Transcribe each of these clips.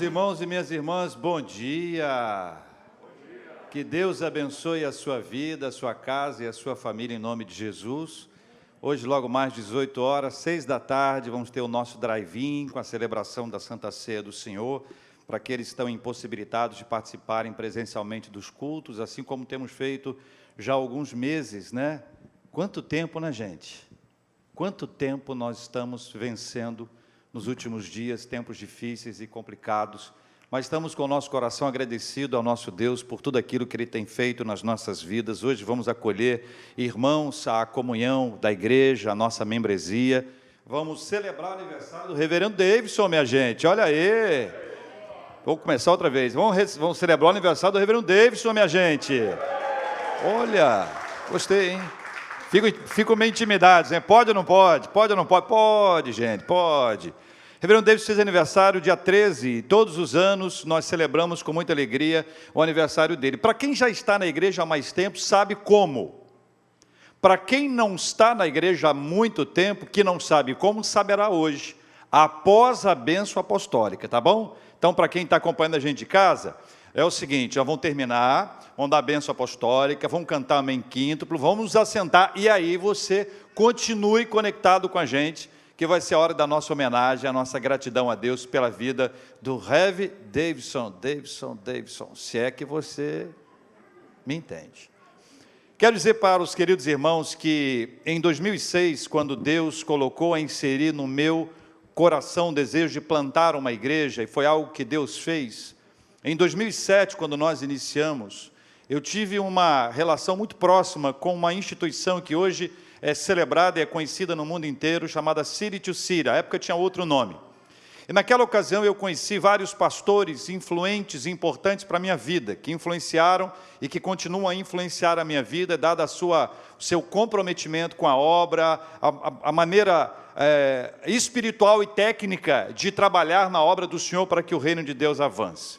irmãos e minhas irmãs, bom dia. Que Deus abençoe a sua vida, a sua casa e a sua família em nome de Jesus. Hoje, logo mais 18 horas, 6 da tarde, vamos ter o nosso drive-in com a celebração da Santa Ceia do Senhor, para aqueles que estão impossibilitados de participarem presencialmente dos cultos, assim como temos feito já há alguns meses, né? Quanto tempo, né, gente? Quanto tempo nós estamos vencendo nos últimos dias, tempos difíceis e complicados, mas estamos com o nosso coração agradecido ao nosso Deus por tudo aquilo que Ele tem feito nas nossas vidas. Hoje vamos acolher irmãos, a comunhão da igreja, a nossa membresia. Vamos celebrar o aniversário do reverendo Davidson, minha gente, olha aí. Vou começar outra vez. Vamos celebrar o aniversário do reverendo Davidson, minha gente. Olha, gostei, hein? Fico meio intimidado, né? Pode ou não pode? Pode ou não pode? Pode, gente, pode. Reverendo Davidson fez aniversário dia 13, e todos os anos nós celebramos com muita alegria o aniversário dele. Para quem já está na igreja há mais tempo, sabe como. Para quem não está na igreja há muito tempo, que não sabe como, saberá hoje, após a bênção apostólica, tá bom? Então, para quem está acompanhando a gente de casa, é o seguinte, já vão terminar, vão dar a bênção apostólica, vão cantar amém quíntuplo, vamos nos assentar, e aí você continue conectado com a gente, que vai ser a hora da nossa homenagem, a nossa gratidão a Deus pela vida do Rev. Davidson, se é que você me entende. Quero dizer para os queridos irmãos que em 2006, quando Deus colocou a inserir no meu coração o desejo de plantar uma igreja, e foi algo que Deus fez, em 2007, quando nós iniciamos, eu tive uma relação muito próxima com uma instituição que hoje é celebrada e é conhecida no mundo inteiro, chamada City to City. À época tinha outro nome. E naquela ocasião eu conheci vários pastores influentes e importantes para a minha vida, que influenciaram e que continuam a influenciar a minha vida, dada o seu comprometimento com a obra, a maneira espiritual e técnica de trabalhar na obra do Senhor para que o reino de Deus avance.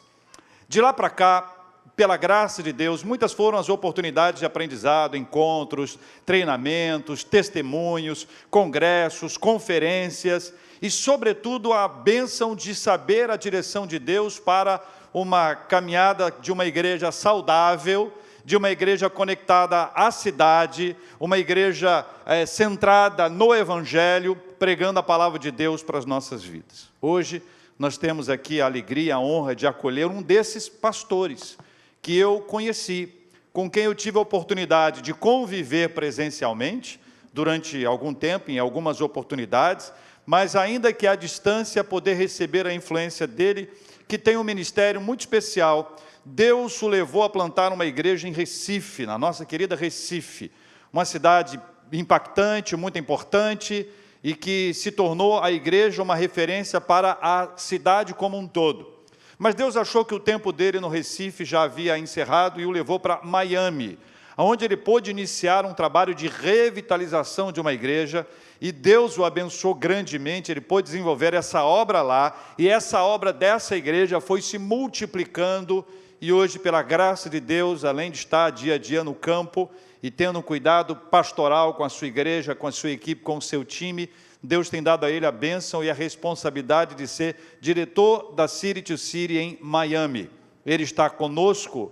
De lá para cá, pela graça de Deus, muitas foram as oportunidades de aprendizado, encontros, treinamentos, testemunhos, congressos, conferências e, sobretudo, a bênção de saber a direção de Deus para uma caminhada de uma igreja saudável, de uma igreja conectada à cidade, uma igreja centrada no Evangelho, pregando a palavra de Deus para as nossas vidas. Hoje, nós temos aqui a alegria, a honra de acolher um desses pastores que eu conheci, com quem eu tive a oportunidade de conviver presencialmente durante algum tempo, em algumas oportunidades, mas ainda que à distância poder receber a influência dele, que tem um ministério muito especial. Deus o levou a plantar uma igreja em Recife, na nossa querida Recife, uma cidade impactante, muito importante, e que se tornou a igreja uma referência para a cidade como um todo. Mas Deus achou que o tempo dele no Recife já havia encerrado e o levou para Miami, onde ele pôde iniciar um trabalho de revitalização de uma igreja, e Deus o abençoou grandemente, ele pôde desenvolver essa obra lá, e essa obra dessa igreja foi se multiplicando, e hoje, pela graça de Deus, além de estar dia a dia no campo, e tendo um cuidado pastoral com a sua igreja, com a sua equipe, com o seu time, Deus tem dado a ele a bênção e a responsabilidade de ser diretor da City to City em Miami. Ele está conosco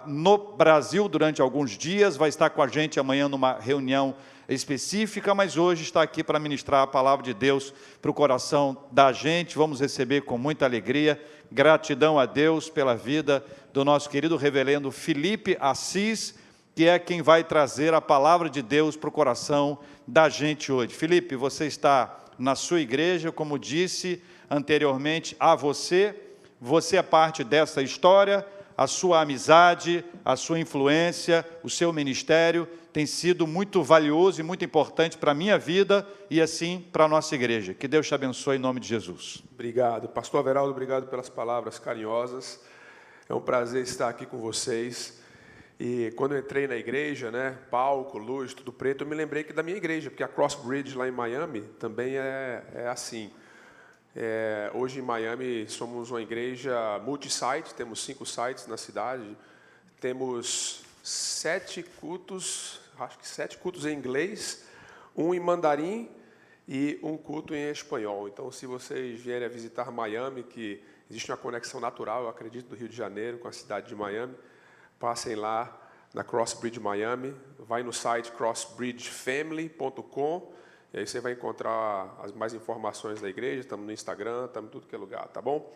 no Brasil durante alguns dias, vai estar com a gente amanhã numa reunião específica, mas hoje está aqui para ministrar a palavra de Deus para o coração da gente. Vamos receber com muita alegria, gratidão a Deus pela vida do nosso querido reverendo Felipe Assis, que é quem vai trazer a palavra de Deus para o coração da gente hoje. Felipe, você está na sua igreja, como disse anteriormente a você é parte dessa história, a sua amizade, a sua influência, o seu ministério tem sido muito valioso e muito importante para a minha vida e assim para a nossa igreja. Que Deus te abençoe em nome de Jesus. Obrigado. Pastor Everaldo, obrigado pelas palavras carinhosas. É um prazer estar aqui com vocês. E quando eu entrei na igreja, né, palco, luz, tudo preto, eu me lembrei que da minha igreja, porque a Crossbridge lá em Miami também é assim. Hoje em Miami somos uma igreja multi-site, temos 5 sites na cidade, temos 7 cultos, acho que 7 cultos em inglês, um em mandarim e um culto em espanhol. Então, se vocês vierem a visitar Miami, que Existe uma conexão natural, eu acredito, do Rio de Janeiro com a cidade de Miami. Passem lá na Crossbridge Miami, vai no site crossbridgefamily.com, e aí você vai encontrar as mais informações da igreja. Estamos no Instagram, estamos em tudo que é lugar, tá bom?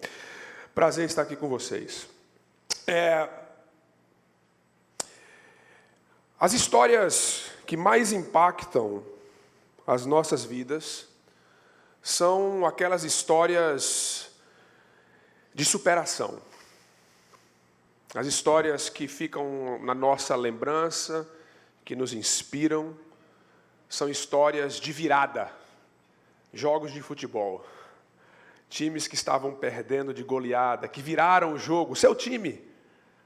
Prazer estar aqui com vocês. As histórias que mais impactam as nossas vidas são aquelas histórias de superação. As histórias que ficam na nossa lembrança, que nos inspiram, são histórias de virada. Jogos de futebol. Times que estavam perdendo de goleada, que viraram o jogo. Seu time.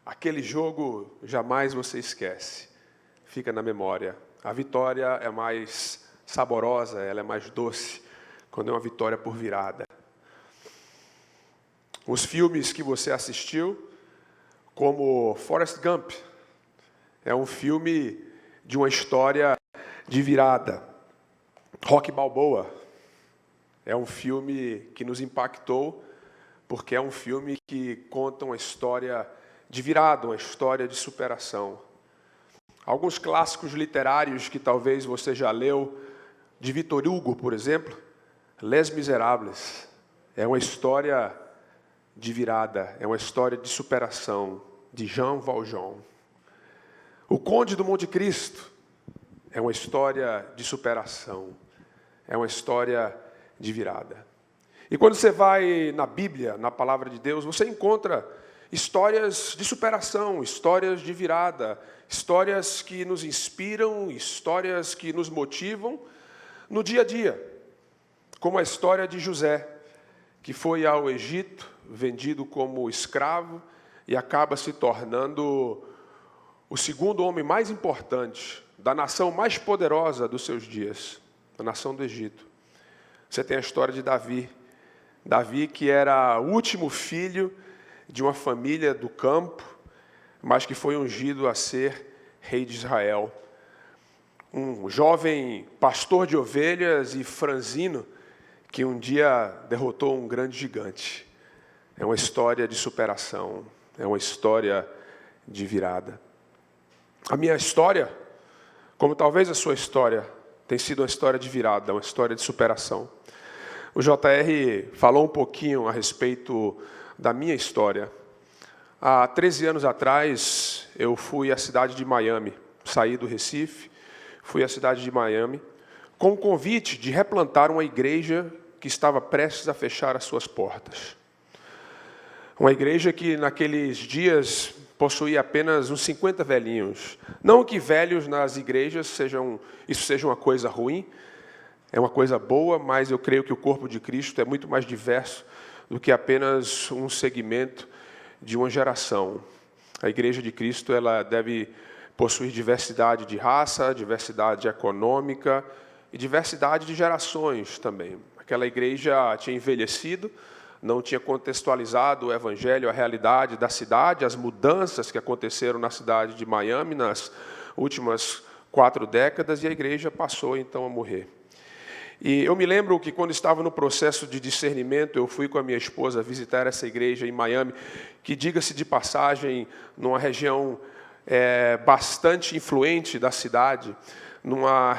Aquele jogo jamais você esquece. Fica na memória. A vitória é mais saborosa, ela é mais doce, quando é uma vitória por virada. Os filmes que você assistiu, como Forrest Gump, é um filme de uma história de virada. Rocky Balboa é um filme que nos impactou, porque é um filme que conta uma história de virada, uma história de superação. Alguns clássicos literários que talvez você já leu, de Victor Hugo, por exemplo, Les Misérables, é uma história de virada, é uma história de superação, de Jean Valjean. O Conde do Monte Cristo é uma história de superação, é uma história de virada. E quando você vai na Bíblia, na Palavra de Deus, você encontra histórias de superação, histórias de virada, histórias que nos inspiram, histórias que nos motivam no dia a dia, como a história de José, que foi ao Egito, vendido como escravo, e acaba se tornando o segundo homem mais importante da nação mais poderosa dos seus dias, a nação do Egito. Você tem a história de Davi. Davi, que era o último filho de uma família do campo, mas que foi ungido a ser rei de Israel. Um jovem pastor de ovelhas e franzino, que um dia derrotou um grande gigante. É uma história de superação, é uma história de virada. A minha história, como talvez a sua história, tem sido uma história de virada, uma história de superação. O JR falou um pouquinho a respeito da minha história. Há 13 anos atrás, eu fui à cidade de Miami, saí do Recife, fui à cidade de Miami, com o convite de replantar uma igreja que estava prestes a fechar as suas portas. Uma igreja que naqueles dias possuía apenas uns 50 velhinhos. Não que velhos nas igrejas isso seja uma coisa ruim, é uma coisa boa, mas eu creio que o corpo de Cristo é muito mais diverso do que apenas um segmento de uma geração. A igreja de Cristo ela deve possuir diversidade de raça, diversidade econômica e diversidade de gerações também. Aquela igreja tinha envelhecido, não tinha contextualizado o evangelho, a realidade da cidade, as mudanças que aconteceram na cidade de Miami nas últimas 4 décadas, e a igreja passou então a morrer. E eu me lembro que quando estava no processo de discernimento, eu fui com a minha esposa visitar essa igreja em Miami, que, diga-se de passagem, numa região bastante influente da cidade, numa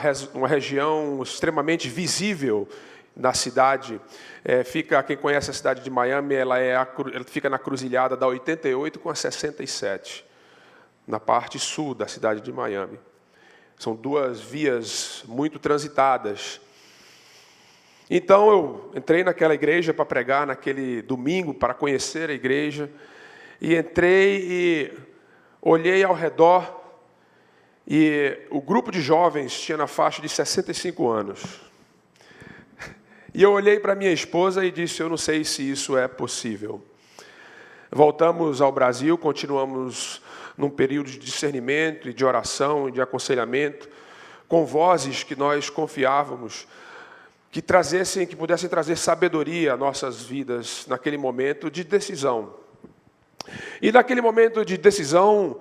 região extremamente visível da cidade. Quem conhece a cidade de Miami, ela fica na cruzilhada da 88 com a 67, na parte sul da cidade de Miami. São 2 vias muito transitadas. Então, eu entrei naquela igreja para pregar naquele domingo, para conhecer a igreja, e entrei e olhei ao redor, e o grupo de jovens tinha na faixa de 65 anos. E eu olhei para minha esposa e disse, eu não sei se isso é possível. Voltamos ao Brasil, continuamos num período de discernimento e de oração e de aconselhamento, com vozes que nós confiávamos, que pudessem trazer sabedoria às nossas vidas naquele momento de decisão. E naquele momento de decisão,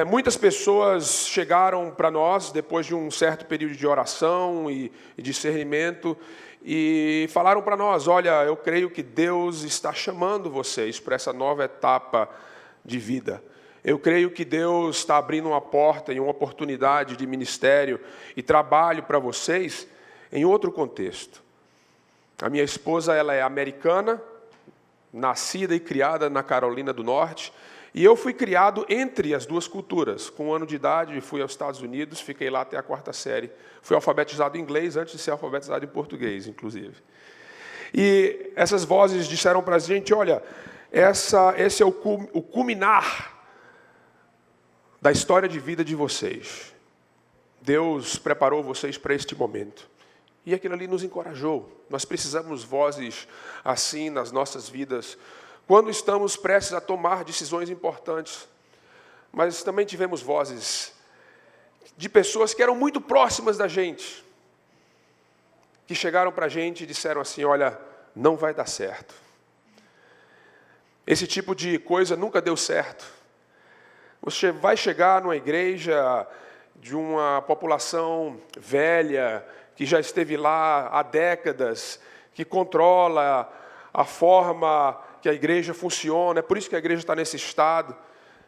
muitas pessoas chegaram para nós, depois de um certo período de oração e discernimento, e falaram para nós: olha, eu creio que Deus está chamando vocês para essa nova etapa de vida. Eu creio que Deus está abrindo uma porta e uma oportunidade de ministério e trabalho para vocês em outro contexto. A minha esposa, ela é americana, nascida e criada na Carolina do Norte, e eu fui criado entre as duas culturas. Com 1 ano de idade, fui aos Estados Unidos, fiquei lá até a 4ª série. Fui alfabetizado em inglês antes de ser alfabetizado em português, inclusive. E essas vozes disseram para a gente: olha, esse é o culminar da história de vida de vocês. Deus preparou vocês para este momento. E aquilo ali nos encorajou. Nós precisamos vozes assim nas nossas vidas, quando estamos prestes a tomar decisões importantes. Mas também tivemos vozes de pessoas que eram muito próximas da gente, que chegaram para a gente e disseram assim: olha, não vai dar certo. Esse tipo de coisa nunca deu certo. Você vai chegar numa igreja de uma população velha, que já esteve lá há décadas, que controla a forma que a igreja funciona. É por isso que a igreja está nesse estado.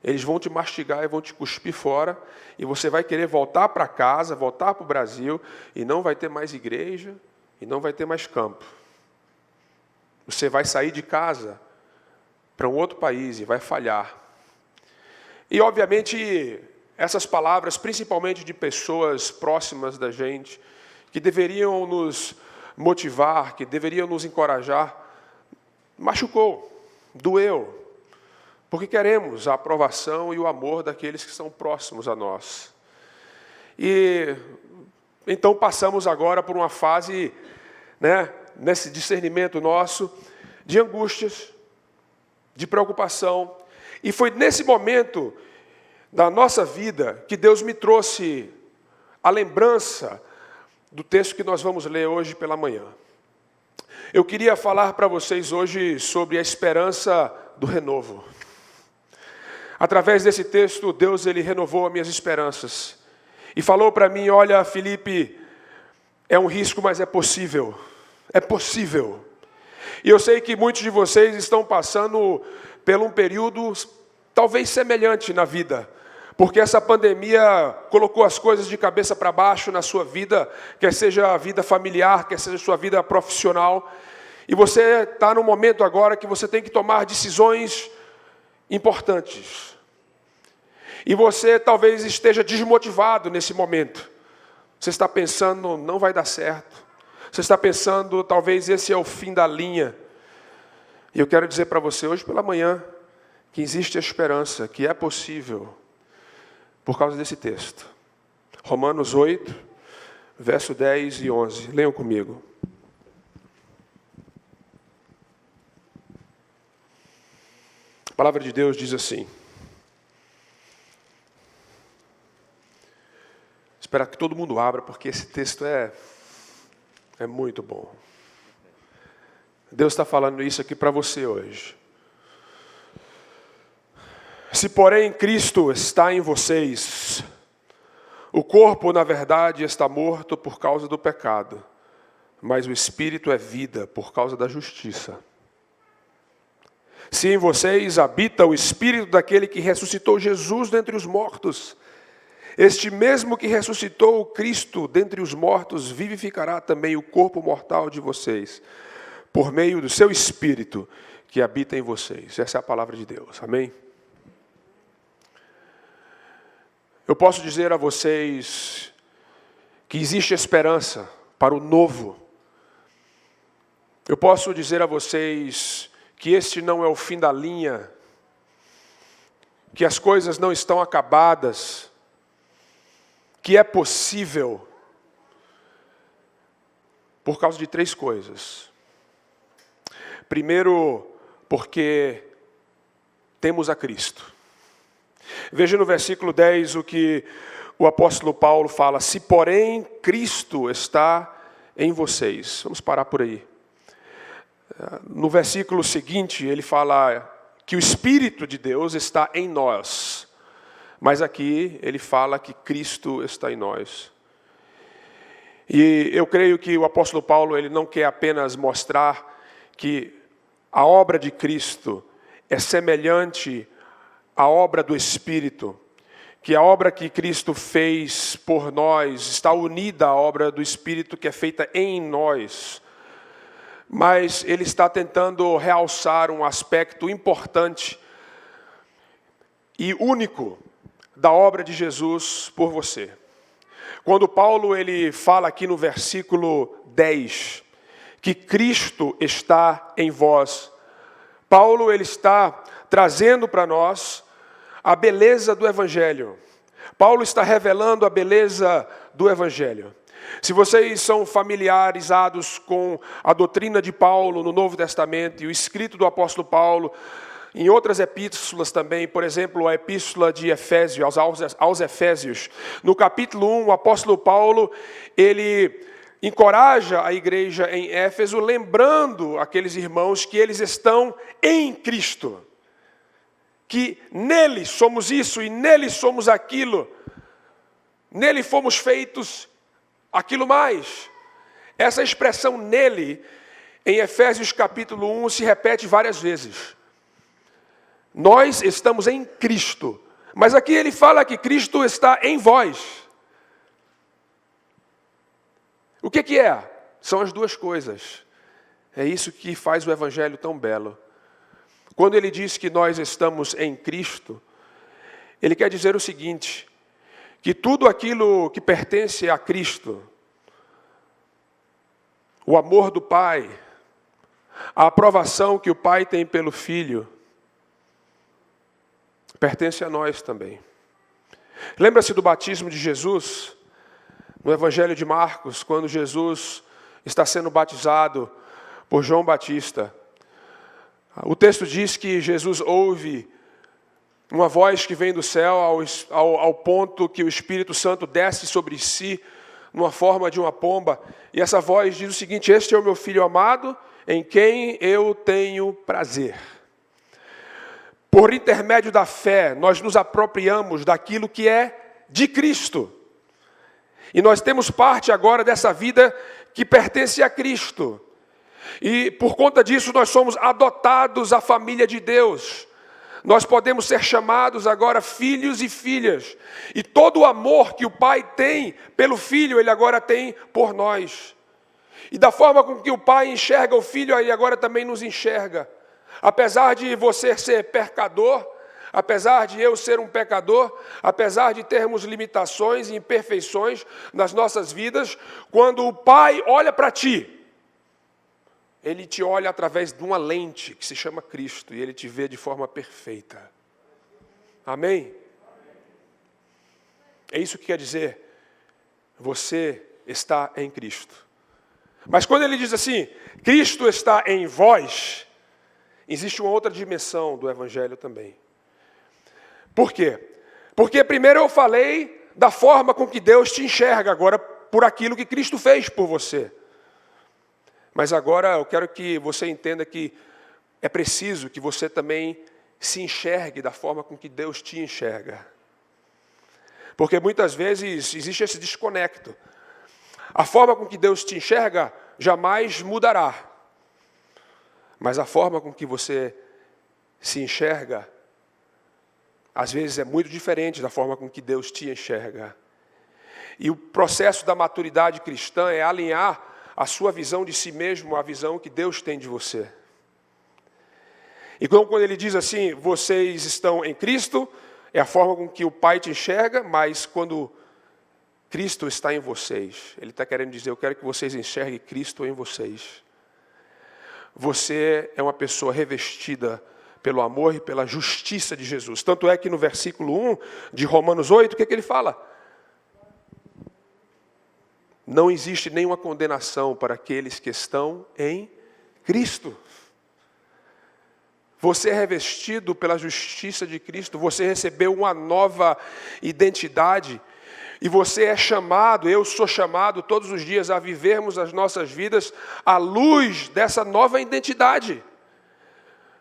Eles vão te mastigar e vão te cuspir fora, e você vai querer voltar para casa, voltar para o Brasil, e não vai ter mais igreja, e não vai ter mais campo. Você vai sair de casa para um outro país e vai falhar. E, obviamente, essas palavras, principalmente de pessoas próximas da gente, que deveriam nos motivar, que deveriam nos encorajar, machucou, doeu, porque queremos a aprovação e o amor daqueles que são próximos a nós. E então passamos agora por uma fase, nesse discernimento nosso, de angústias, de preocupação. E foi nesse momento da nossa vida que Deus me trouxe a lembrança do texto que nós vamos ler hoje pela manhã. Eu queria falar para vocês hoje sobre a esperança do renovo. Através desse texto, Deus ele renovou as minhas esperanças. E falou para mim: olha, Felipe, é um risco, mas é possível. É possível. E eu sei que muitos de vocês estão passando por um período talvez semelhante na vida, porque essa pandemia colocou as coisas de cabeça para baixo na sua vida, quer seja a vida familiar, quer seja a sua vida profissional. E você está no momento agora que você tem que tomar decisões importantes. E você talvez esteja desmotivado nesse momento. Você está pensando: não vai dar certo. Você está pensando: talvez esse é o fim da linha. E eu quero dizer para você hoje pela manhã que existe a esperança, que é possível, por causa desse texto. Romanos 8, verso 10 e 11. Leiam comigo. A palavra de Deus diz assim. Espero que todo mundo abra, porque esse texto é muito bom. Deus está falando isso aqui para você hoje. Se, porém, Cristo está em vocês, o corpo, na verdade, está morto por causa do pecado, mas o Espírito é vida por causa da justiça. Se em vocês habita o Espírito daquele que ressuscitou Jesus dentre os mortos, este mesmo que ressuscitou o Cristo dentre os mortos, vivificará também o corpo mortal de vocês, por meio do seu Espírito que habita em vocês. Essa é a palavra de Deus. Amém? Eu posso dizer a vocês que existe esperança para o novo. Eu posso dizer a vocês que este não é o fim da linha, que as coisas não estão acabadas, que é possível, por causa de 3 coisas. Primeiro, porque temos a Cristo. Veja no versículo 10 o que o apóstolo Paulo fala: se porém Cristo está em vocês. Vamos parar por aí. No versículo seguinte, ele fala que o Espírito de Deus está em nós. Mas aqui ele fala que Cristo está em nós. E eu creio que o apóstolo Paulo ele não quer apenas mostrar que a obra de Cristo é semelhante à obra do Espírito, que a obra que Cristo fez por nós está unida à obra do Espírito que é feita em nós. Mas ele está tentando realçar um aspecto importante e único da obra de Jesus por você. Quando Paulo ele fala aqui no versículo 10, que Cristo está em vós, Paulo ele está trazendo para nós a beleza do Evangelho. Paulo está revelando a beleza do Evangelho. Se vocês são familiarizados com a doutrina de Paulo no Novo Testamento e o escrito do apóstolo Paulo, em outras epístolas também, por exemplo, a epístola de Efésios, aos Efésios, no capítulo 1, o apóstolo Paulo, ele encoraja a igreja em Éfeso, lembrando aqueles irmãos que eles estão em Cristo, que nele somos isso e nele somos aquilo, nele fomos feitos aquilo mais. Essa expressão nele, em Efésios capítulo 1, se repete várias vezes. Nós estamos em Cristo, mas aqui ele fala que Cristo está em vós. O que é? São as duas coisas. É isso que faz o Evangelho tão belo. Quando ele diz que nós estamos em Cristo, ele quer dizer o seguinte, que tudo aquilo que pertence a Cristo, o amor do Pai, a aprovação que o Pai tem pelo Filho, pertence a nós também. Lembra-se do batismo de Jesus, no Evangelho de Marcos, quando Jesus está sendo batizado por João Batista. O texto diz que Jesus ouve uma voz que vem do céu ao ponto que o Espírito Santo desce sobre si, numa forma de uma pomba, e essa voz diz o seguinte: este é o meu Filho amado, em quem eu tenho prazer. Por intermédio da fé, nós nos apropriamos daquilo que é de Cristo. E nós temos parte agora dessa vida que pertence a Cristo. E por conta disso nós somos adotados à família de Deus. Nós podemos ser chamados agora filhos e filhas. E todo o amor que o Pai tem pelo Filho, Ele agora tem por nós. E da forma com que o Pai enxerga o Filho, Ele agora também nos enxerga. Apesar de você ser pecador, apesar de eu ser um pecador, apesar de termos limitações e imperfeições nas nossas vidas, quando o Pai olha para ti, Ele te olha através de uma lente que se chama Cristo e Ele te vê de forma perfeita. Amém? É isso que quer dizer, você está em Cristo. Mas quando Ele diz assim, Cristo está em vós, existe uma outra dimensão do Evangelho também. Por quê? Porque primeiro eu falei da forma com que Deus te enxerga agora por aquilo que Cristo fez por você. Mas agora eu quero que você entenda que é preciso que você também se enxergue da forma com que Deus te enxerga. Porque muitas vezes existe esse desconecto. A forma com que Deus te enxerga jamais mudará. Mas a forma com que você se enxerga, às vezes é muito diferente da forma com que Deus te enxerga. E o processo da maturidade cristã é alinhar a sua visão de si mesmo à visão que Deus tem de você. Então, quando ele diz assim, vocês estão em Cristo, é a forma com que o Pai te enxerga, mas quando Cristo está em vocês, Ele está querendo dizer, eu quero que vocês enxerguem Cristo em vocês. Você é uma pessoa revestida pelo amor e pela justiça de Jesus. Tanto é que no versículo 1 de Romanos 8, o que ele fala? Não existe nenhuma condenação para aqueles que estão em Cristo. Você é revestido pela justiça de Cristo, você recebeu uma nova identidade, e você é chamado, eu sou chamado todos os dias a vivermos as nossas vidas à luz dessa nova identidade.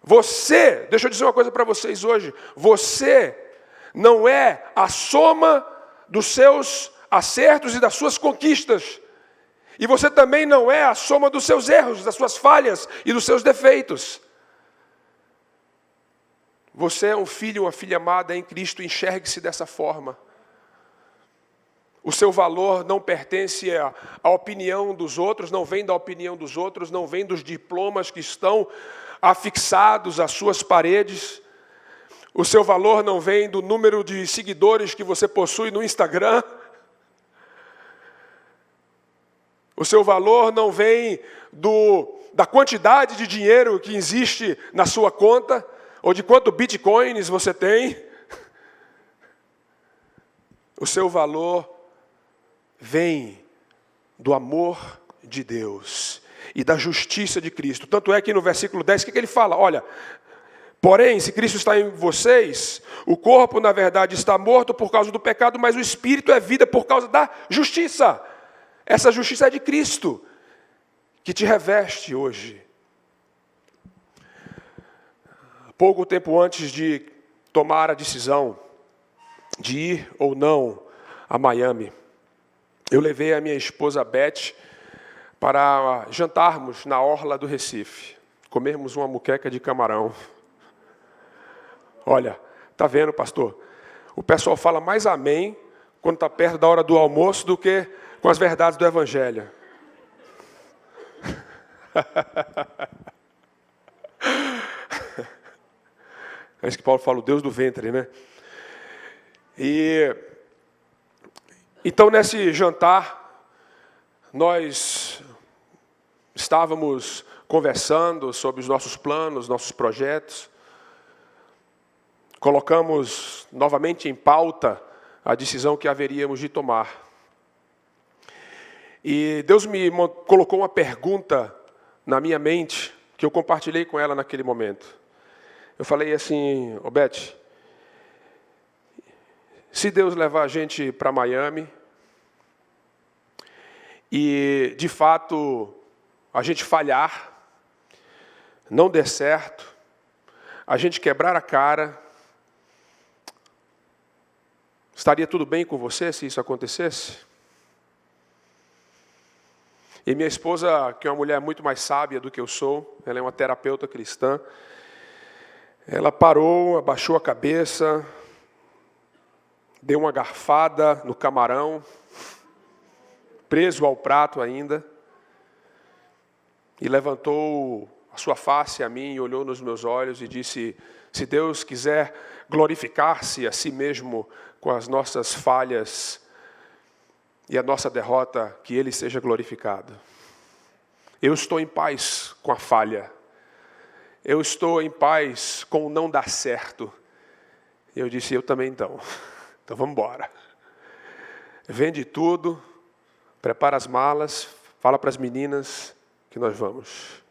Você, deixa eu dizer uma coisa para vocês hoje, você não é a soma dos seus acertos e das suas conquistas. E você também não é a soma dos seus erros, das suas falhas e dos seus defeitos. Você é um filho, uma filha amada em Cristo, enxergue-se dessa forma. O seu valor não pertence à opinião dos outros, não vem da opinião dos outros, não vem dos diplomas que estão afixados às suas paredes. O seu valor não vem do número de seguidores que você possui no Instagram. O seu valor não vem da quantidade de dinheiro que existe na sua conta, ou de quanto bitcoins você tem. O seu valor vem do amor de Deus e da justiça de Cristo. Tanto é que no versículo 10, o que ele fala? Olha, porém, se Cristo está em vocês, o corpo, na verdade, está morto por causa do pecado, mas o espírito é vida por causa da justiça. Essa justiça é de Cristo, que te reveste hoje. Pouco tempo antes de tomar a decisão de ir ou não a Miami, eu levei a minha esposa Beth para jantarmos na orla do Recife, comermos uma muqueca de camarão. Olha, tá vendo, pastor? O pessoal fala mais amém quando está perto da hora do almoço do que com as verdades do Evangelho. É isso que Paulo fala, o Deus do ventre, né? Então, nesse jantar, nós estávamos conversando sobre os nossos planos, nossos projetos. Colocamos novamente em pauta a decisão que haveríamos de tomar. E Deus me colocou uma pergunta na minha mente, que eu compartilhei com ela naquele momento. Eu falei assim, Beth, se Deus levar a gente para Miami, e de fato a gente falhar, não der certo, a gente quebrar a cara, estaria tudo bem com você se isso acontecesse? E minha esposa, que é uma mulher muito mais sábia do que eu sou, ela é uma terapeuta cristã, ela parou, abaixou a cabeça, deu uma garfada no camarão, preso ao prato ainda, e levantou a sua face a mim, olhou nos meus olhos e disse, se Deus quiser glorificar-se a si mesmo com as nossas falhas e a nossa derrota, que Ele seja glorificado. Eu estou em paz com a falha. Eu estou em paz com o não dar certo. Eu disse, eu também então. Então vamos embora. Vende tudo, prepara as malas, fala para as meninas que nós vamos.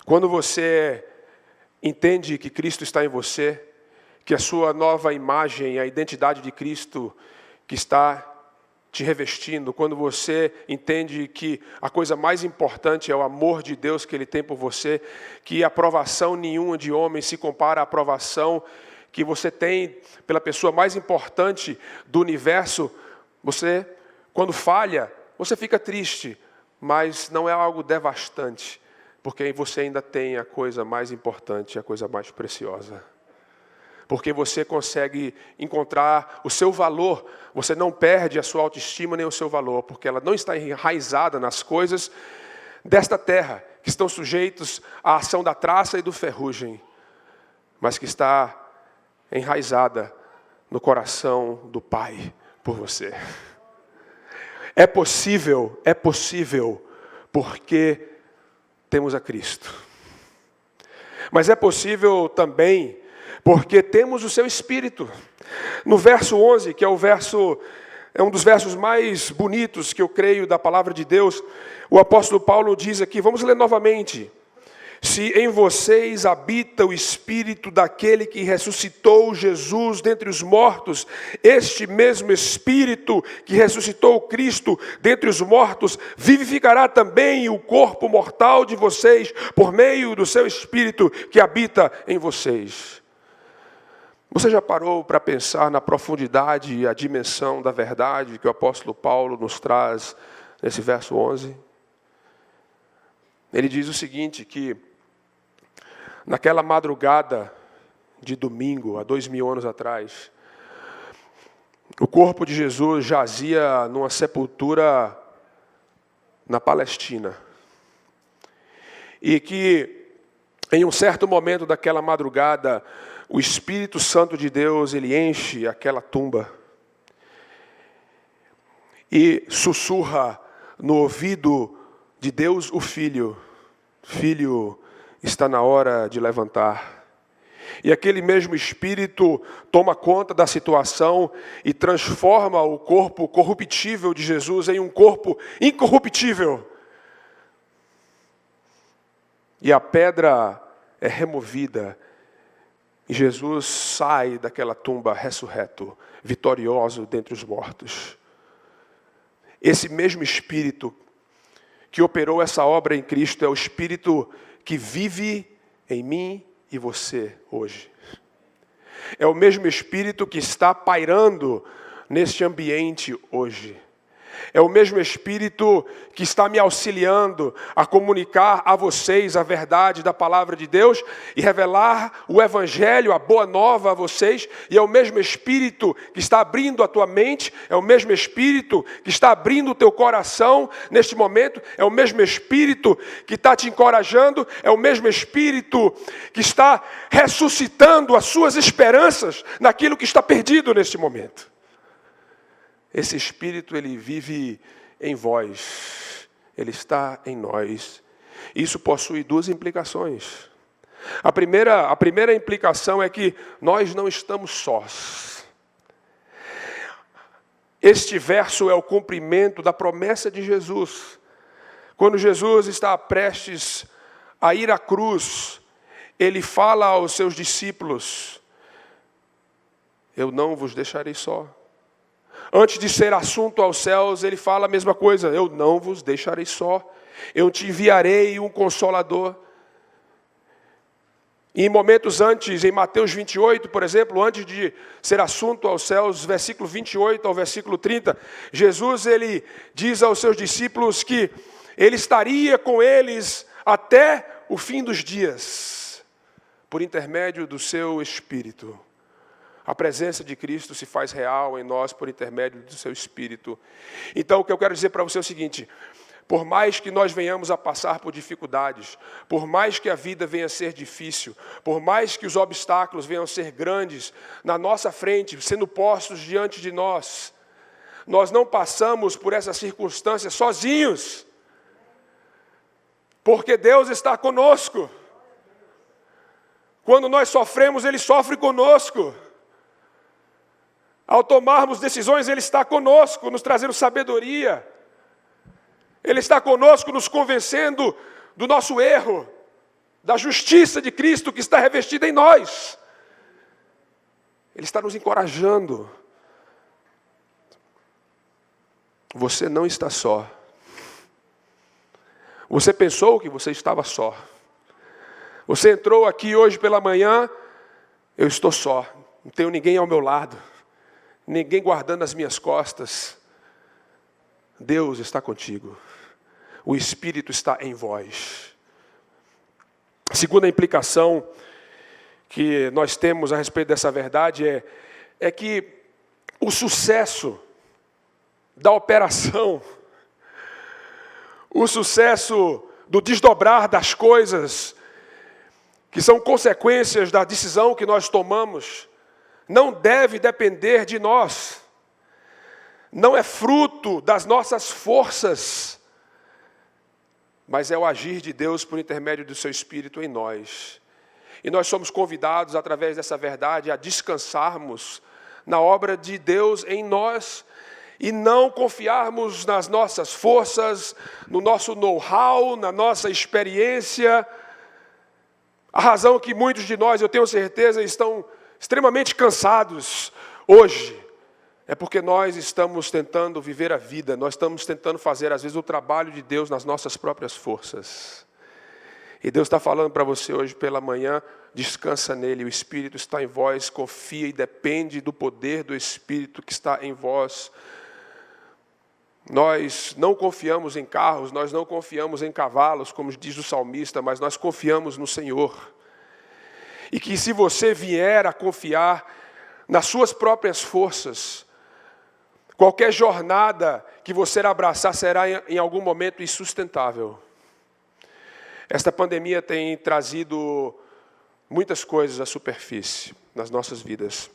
Quando você entende que Cristo está em você, que a sua nova imagem, a identidade de Cristo que está te revestindo, quando você entende que a coisa mais importante é o amor de Deus que Ele tem por você, que aprovação nenhuma de homem se compara à aprovação que você tem pela pessoa mais importante do universo, você, quando falha, você fica triste, mas não é algo devastante, porque você ainda tem a coisa mais importante, a coisa mais preciosa. Porque você consegue encontrar o seu valor, você não perde a sua autoestima nem o seu valor, porque ela não está enraizada nas coisas desta terra, que estão sujeitos à ação da traça e do ferrugem, mas que está enraizada no coração do Pai por você. É possível, porque temos a Cristo. Mas é possível também porque temos o seu Espírito. No verso 11, que é um dos versos mais bonitos que eu creio da palavra de Deus, o apóstolo Paulo diz aqui, vamos ler novamente. Se em vocês habita o Espírito daquele que ressuscitou Jesus dentre os mortos, este mesmo Espírito que ressuscitou Cristo dentre os mortos, vivificará também o corpo mortal de vocês, por meio do seu Espírito que habita em vocês. Você já parou para pensar na profundidade e a dimensão da verdade que o apóstolo Paulo nos traz nesse verso 11? Ele diz o seguinte, que naquela madrugada de domingo, há 2000 anos atrás, o corpo de Jesus jazia numa sepultura na Palestina. E que, em um certo momento daquela madrugada, o Espírito Santo de Deus, ele enche aquela tumba e sussurra no ouvido de Deus o Filho: Filho, está na hora de levantar. E aquele mesmo Espírito toma conta da situação e transforma o corpo corruptível de Jesus em um corpo incorruptível. E a pedra é removida. E Jesus sai daquela tumba ressurreto, vitorioso dentre os mortos. Esse mesmo Espírito que operou essa obra em Cristo é o Espírito que vive em mim e você hoje. É o mesmo Espírito que está pairando neste ambiente hoje. É o mesmo Espírito que está me auxiliando a comunicar a vocês a verdade da palavra de Deus e revelar o Evangelho, a boa nova a vocês. E é o mesmo Espírito que está abrindo a tua mente, é o mesmo Espírito que está abrindo o teu coração neste momento, é o mesmo Espírito que está te encorajando, é o mesmo Espírito que está ressuscitando as suas esperanças naquilo que está perdido neste momento. Esse Espírito, ele vive em vós, ele está em nós. Isso possui duas implicações. A primeira implicação é que nós não estamos sós. Este verso é o cumprimento da promessa de Jesus. Quando Jesus está prestes a ir à cruz, ele fala aos seus discípulos: eu não vos deixarei só. Antes de ser assunto aos céus, ele fala a mesma coisa: eu não vos deixarei só, eu te enviarei um Consolador. E em momentos antes, em Mateus 28, por exemplo, antes de ser assunto aos céus, versículo 28 ao versículo 30, Jesus, ele diz aos seus discípulos que ele estaria com eles até o fim dos dias, por intermédio do seu Espírito. A presença de Cristo se faz real em nós por intermédio do seu Espírito. Então, o que eu quero dizer para você é o seguinte: por mais que nós venhamos a passar por dificuldades, por mais que a vida venha a ser difícil, por mais que os obstáculos venham a ser grandes na nossa frente, sendo postos diante de nós, nós não passamos por essas circunstâncias sozinhos, porque Deus está conosco. Quando nós sofremos, Ele sofre conosco. Ao tomarmos decisões, Ele está conosco, nos trazendo sabedoria. Ele está conosco, nos convencendo do nosso erro, da justiça de Cristo que está revestida em nós. Ele está nos encorajando. Você não está só. Você pensou que você estava só. Você entrou aqui hoje pela manhã: eu estou só, não tenho ninguém ao meu lado. Ninguém guardando as minhas costas. Deus está contigo. O Espírito está em vós. A segunda implicação que nós temos a respeito dessa verdade é que o sucesso da operação, o sucesso do desdobrar das coisas, que são consequências da decisão que nós tomamos, não deve depender de nós, não é fruto das nossas forças, mas é o agir de Deus por intermédio do seu Espírito em nós. E nós somos convidados, através dessa verdade, a descansarmos na obra de Deus em nós, e não confiarmos nas nossas forças, no nosso know-how, na nossa experiência, A razão que muitos de nós, eu tenho certeza, estão extremamente cansados hoje, é porque nós estamos tentando viver a vida, nós estamos tentando fazer, às vezes, o trabalho de Deus nas nossas próprias forças. E Deus está falando para você hoje pela manhã, descansa nele, o Espírito está em vós, confia e depende do poder do Espírito que está em vós. Nós não confiamos em carros, nós não confiamos em cavalos, como diz o salmista, mas nós confiamos no Senhor. E que se você vier a confiar nas suas próprias forças, qualquer jornada que você abraçar será em algum momento insustentável. Esta pandemia tem trazido muitas coisas à superfície nas nossas vidas.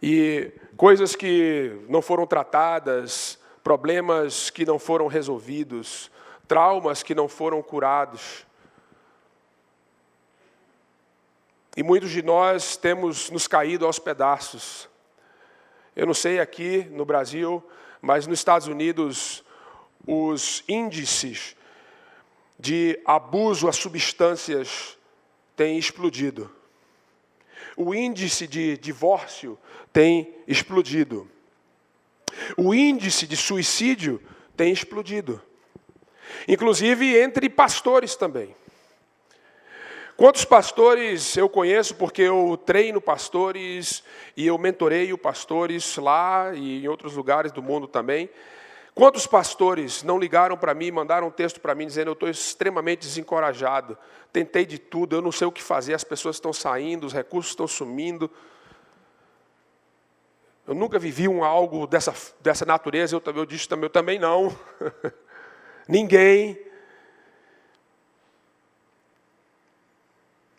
E coisas que não foram tratadas, problemas que não foram resolvidos, traumas que não foram curados. E muitos de nós temos nos caído aos pedaços. Eu não sei aqui no Brasil, mas nos Estados Unidos, os índices de abuso a substâncias têm explodido. O índice de divórcio tem explodido. O índice de suicídio tem explodido. Inclusive entre pastores também. Quantos pastores eu conheço, porque eu treino pastores e eu mentoreio pastores lá e em outros lugares do mundo também. Quantos pastores não ligaram para mim, mandaram um texto para mim dizendo: eu estou extremamente desencorajado, tentei de tudo, eu não sei o que fazer, as pessoas estão saindo, os recursos estão sumindo. Eu nunca vivi algo dessa natureza, eu disse também, eu também não. Ninguém.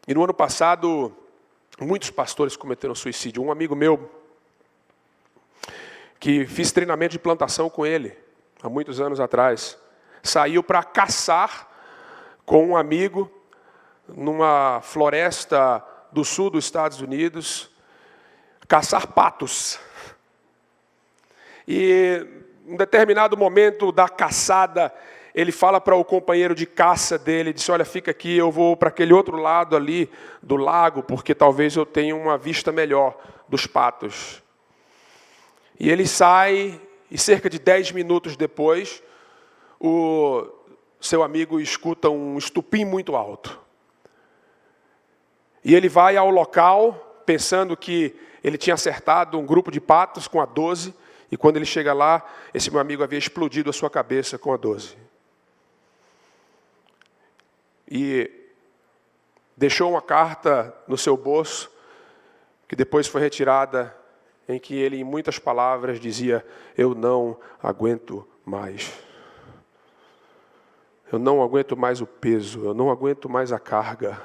E no ano passado, muitos pastores cometeram suicídio. Um amigo meu, que fiz treinamento de plantação com ele, há muitos anos atrás, saiu para caçar com um amigo numa floresta do sul dos Estados Unidos, caçar patos. E em um determinado momento da caçada, ele fala para o companheiro de caça dele, disse: olha, fica aqui, eu vou para aquele outro lado ali do lago, porque talvez eu tenha uma vista melhor dos patos. E ele sai, e cerca de 10 minutos depois, o seu amigo escuta um estupim muito alto. E ele vai ao local, pensando que ele tinha acertado um grupo de patos com a 12, e quando ele chega lá, esse meu amigo havia explodido a sua cabeça com a 12. E deixou uma carta no seu bolso, que depois foi retirada, em que ele, em muitas palavras, dizia: eu não aguento mais. Eu não aguento mais o peso, eu não aguento mais a carga.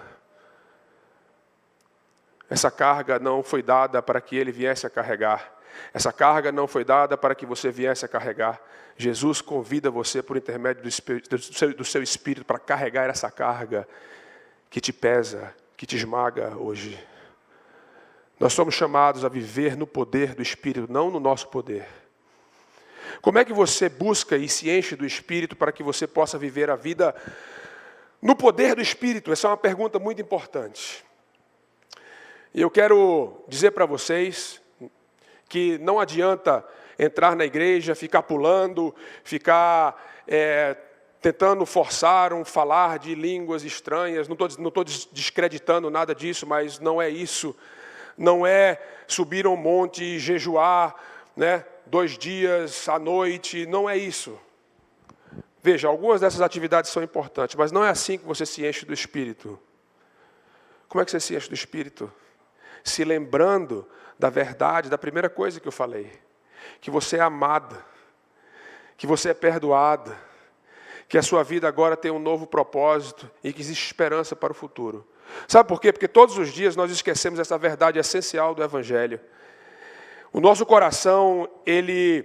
Essa carga não foi dada para que ele viesse a carregar. Essa carga não foi dada para que você viesse a carregar. Jesus convida você, por intermédio do seu Espírito, para carregar essa carga que te pesa, que te esmaga hoje. Nós somos chamados a viver no poder do Espírito, não no nosso poder. Como é que você busca e se enche do Espírito para que você possa viver a vida no poder do Espírito? Essa é uma pergunta muito importante. E eu quero dizer para vocês que não adianta entrar na igreja, ficar pulando, ficar tentando forçar falar de línguas estranhas. Não estou descreditando nada disso, mas não é isso. Não é subir a um monte e jejuar, 2 dias à noite, não é isso. Veja, algumas dessas atividades são importantes, mas não é assim que você se enche do Espírito. Como é que você se enche do Espírito? Se lembrando da verdade, da primeira coisa que eu falei, que você é amada, que você é perdoada, que a sua vida agora tem um novo propósito e que existe esperança para o futuro. Sabe por quê? Porque todos os dias nós esquecemos essa verdade essencial do Evangelho. O nosso coração, ele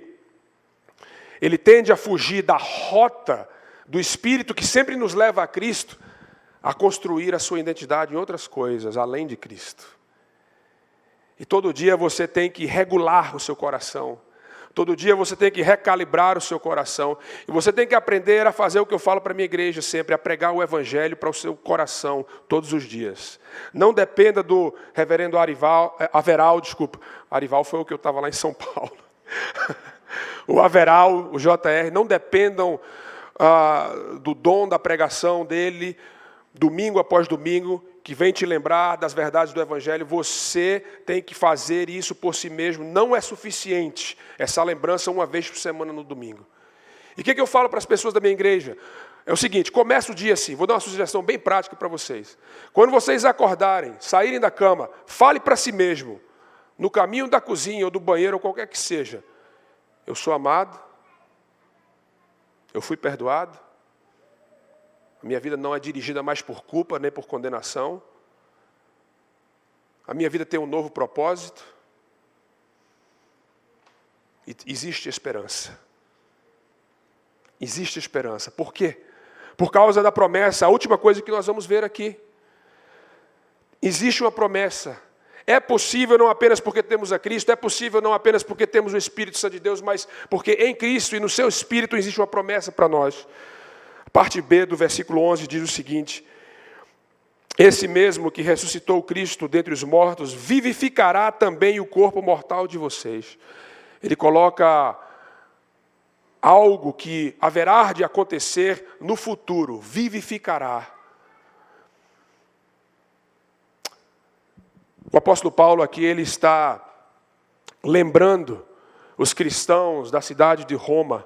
tende a fugir da rota do Espírito que sempre nos leva a Cristo, a construir a sua identidade em outras coisas, além de Cristo. E todo dia você tem que regular o seu coração. Todo dia você tem que recalibrar o seu coração. E você tem que aprender a fazer o que eu falo para a minha igreja sempre, a pregar o evangelho para o seu coração todos os dias. Não dependa do reverendo Arival, Arival foi o que eu estava lá em São Paulo. O Averal, o JR, não dependam do dom da pregação dele, domingo após domingo, que vem te lembrar das verdades do Evangelho. Você tem que fazer isso por si mesmo. Não é suficiente essa lembrança uma vez por semana no domingo. E o que eu falo para as pessoas da minha igreja? É o seguinte, começa o dia assim, vou dar uma sugestão bem prática para vocês. Quando vocês acordarem, saírem da cama, fale para si mesmo, no caminho da cozinha ou do banheiro ou qualquer que seja, eu sou amado, eu fui perdoado, a minha vida não é dirigida mais por culpa nem por condenação, a minha vida tem um novo propósito, e existe esperança. Existe esperança. Por quê? Por causa da promessa, a última coisa que nós vamos ver aqui. Existe uma promessa. É possível não apenas porque temos a Cristo, é possível não apenas porque temos o Espírito Santo de Deus, mas porque em Cristo e no seu Espírito existe uma promessa para nós. A parte B do versículo 11 diz o seguinte: esse mesmo que ressuscitou Cristo dentre os mortos, vivificará também o corpo mortal de vocês. Ele coloca algo que haverá de acontecer no futuro, vivificará. O apóstolo Paulo aqui, ele está lembrando os cristãos da cidade de Roma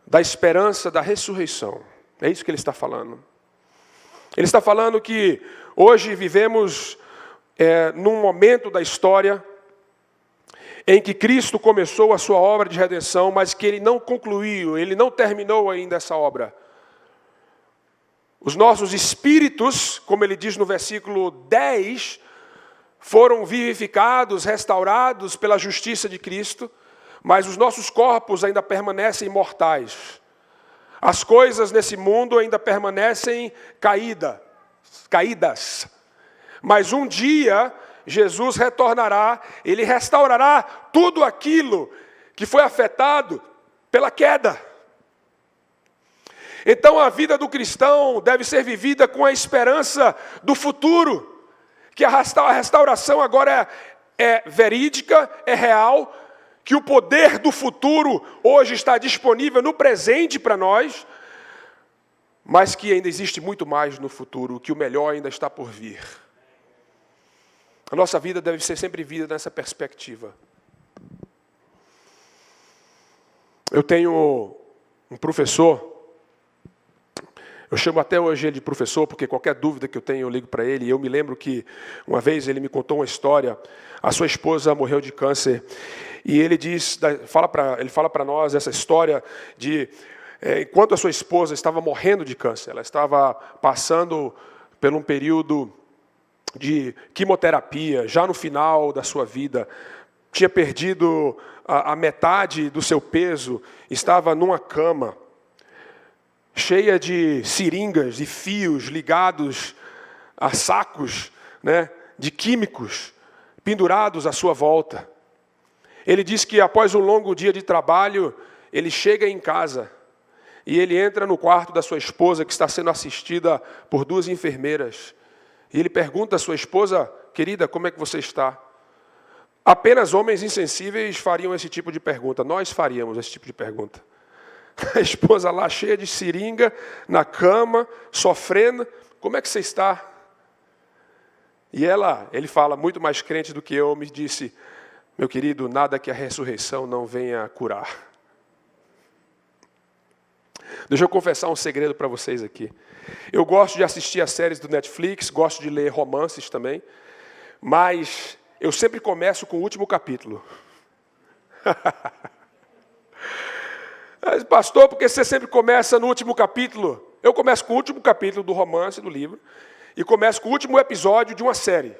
da esperança da ressurreição. É isso que ele está falando. Ele está falando que hoje vivemos num momento da história em que Cristo começou a sua obra de redenção, mas que Ele não concluiu, Ele não terminou ainda essa obra. Os nossos espíritos, como ele diz no versículo 10, foram vivificados, restaurados pela justiça de Cristo, mas os nossos corpos ainda permanecem mortais. As coisas nesse mundo ainda permanecem caídas. Mas um dia Jesus retornará, Ele restaurará tudo aquilo que foi afetado pela queda. Então a vida do cristão deve ser vivida com a esperança do futuro, que a restauração agora é verídica, é real, que o poder do futuro hoje está disponível no presente para nós, mas que ainda existe muito mais no futuro, que o melhor ainda está por vir. A nossa vida deve ser sempre vivida nessa perspectiva. Eu tenho um professor, eu chamo até hoje ele de professor, porque qualquer dúvida que eu tenho, eu ligo para ele. E eu me lembro que uma vez ele me contou uma história, a sua esposa morreu de câncer, e ele fala para nós essa história de, enquanto a sua esposa estava morrendo de câncer, ela estava passando por um período de quimioterapia, já no final da sua vida, tinha perdido a metade do seu peso, estava numa cama, cheia de seringas e fios ligados a sacos, de químicos pendurados à sua volta. Ele diz que após um longo dia de trabalho, ele chega em casa e ele entra no quarto da sua esposa, que está sendo assistida por 2 enfermeiras. E ele pergunta à sua esposa: querida, como é que você está? Apenas homens insensíveis fariam esse tipo de pergunta. Nós faríamos esse tipo de pergunta. A esposa lá, cheia de seringa, na cama, sofrendo. Como é que você está? E ele fala, muito mais crente do que eu, me disse: meu querido, nada que a ressurreição não venha curar. Deixa eu confessar um segredo para vocês aqui. Eu gosto de assistir as séries do Netflix, gosto de ler romances também, mas eu sempre começo com o último capítulo. Mas, pastor, por que você sempre começa no último capítulo? Eu começo com o último capítulo do romance, do livro, e começo com o último episódio de uma série.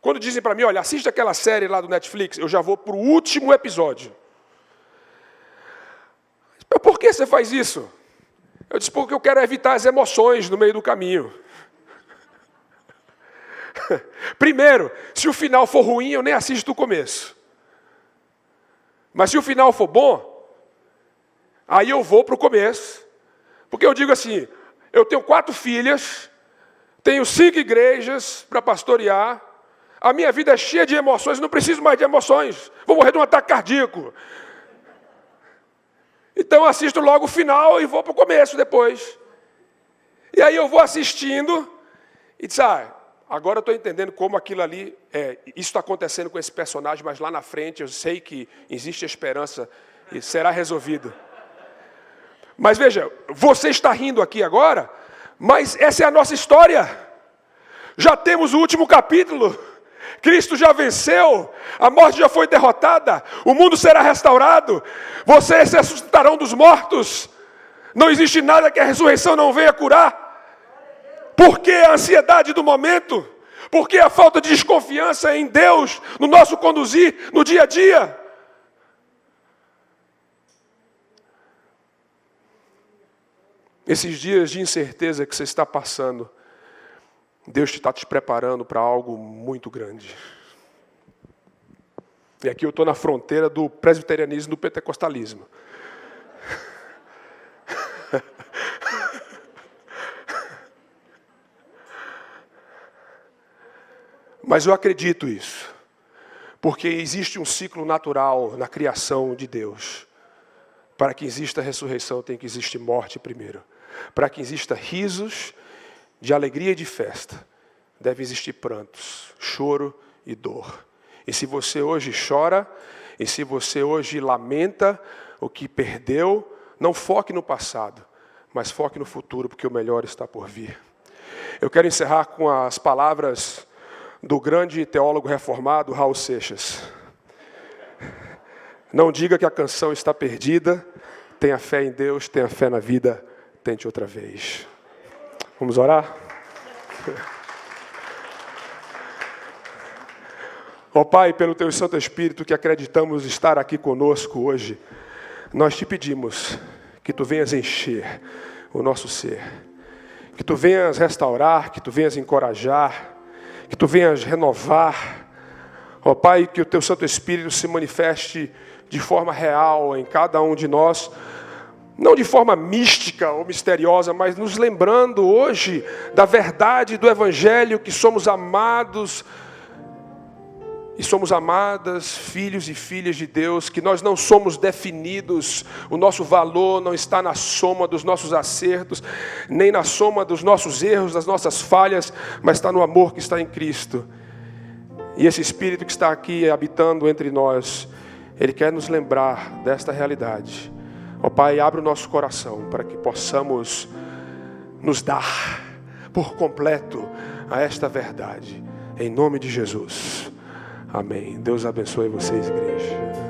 Quando dizem para mim, olha, assiste aquela série lá do Netflix, eu já vou para o último episódio. Mas por que você faz isso? Eu disse, porque eu quero evitar as emoções no meio do caminho. Primeiro, se o final for ruim, eu nem assisto o começo. Mas se o final for bom, aí eu vou para o começo. Porque eu digo assim, eu tenho 4 filhas, tenho 5 igrejas para pastorear, a minha vida é cheia de emoções, não preciso mais de emoções, vou morrer de um ataque cardíaco. Então eu assisto logo o final e vou para o começo depois. E aí eu vou assistindo e diz, agora eu estou entendendo como aquilo ali, isso está acontecendo com esse personagem, mas lá na frente eu sei que existe esperança e será resolvido. Mas veja, você está rindo aqui agora, mas essa é a nossa história. Já temos o último capítulo. Cristo já venceu, a morte já foi derrotada, o mundo será restaurado, vocês se ressuscitarão dos mortos. Não existe nada que a ressurreição não venha curar. Por que a ansiedade do momento? Por que a falta de desconfiança em Deus, no nosso conduzir, no dia a dia? Esses dias de incerteza que você está passando, Deus está te preparando para algo muito grande. E aqui eu estou na fronteira do presbiterianismo e do pentecostalismo. Mas eu acredito isso, porque existe um ciclo natural na criação de Deus. Para que exista ressurreição tem que existir morte primeiro. Para que exista risos de alegria e de festa, deve existir prantos, choro e dor. E se você hoje chora, e se você hoje lamenta o que perdeu, não foque no passado, mas foque no futuro, porque o melhor está por vir. Eu quero encerrar com as palavras do grande teólogo reformado, Raul Seixas. Não diga que a canção está perdida, tenha fé em Deus, tenha fé na vida, tente outra vez. Vamos orar? Ó Pai, pelo Teu Santo Espírito que acreditamos estar aqui conosco hoje, nós te pedimos que Tu venhas encher o nosso ser, que Tu venhas restaurar, que Tu venhas encorajar, que Tu venhas renovar. Ó Pai, que o Teu Santo Espírito se manifeste de forma real em cada um de nós, não de forma mística ou misteriosa, mas nos lembrando hoje da verdade do Evangelho, que somos amados e somos amadas, filhos e filhas de Deus, que nós não somos definidos, o nosso valor não está na soma dos nossos acertos, nem na soma dos nossos erros, das nossas falhas, mas está no amor que está em Cristo. E esse Espírito que está aqui habitando entre nós, Ele quer nos lembrar desta realidade. Ó Pai, abre o nosso coração para que possamos nos dar por completo a esta verdade. Em nome de Jesus. Amém. Deus abençoe vocês, igreja.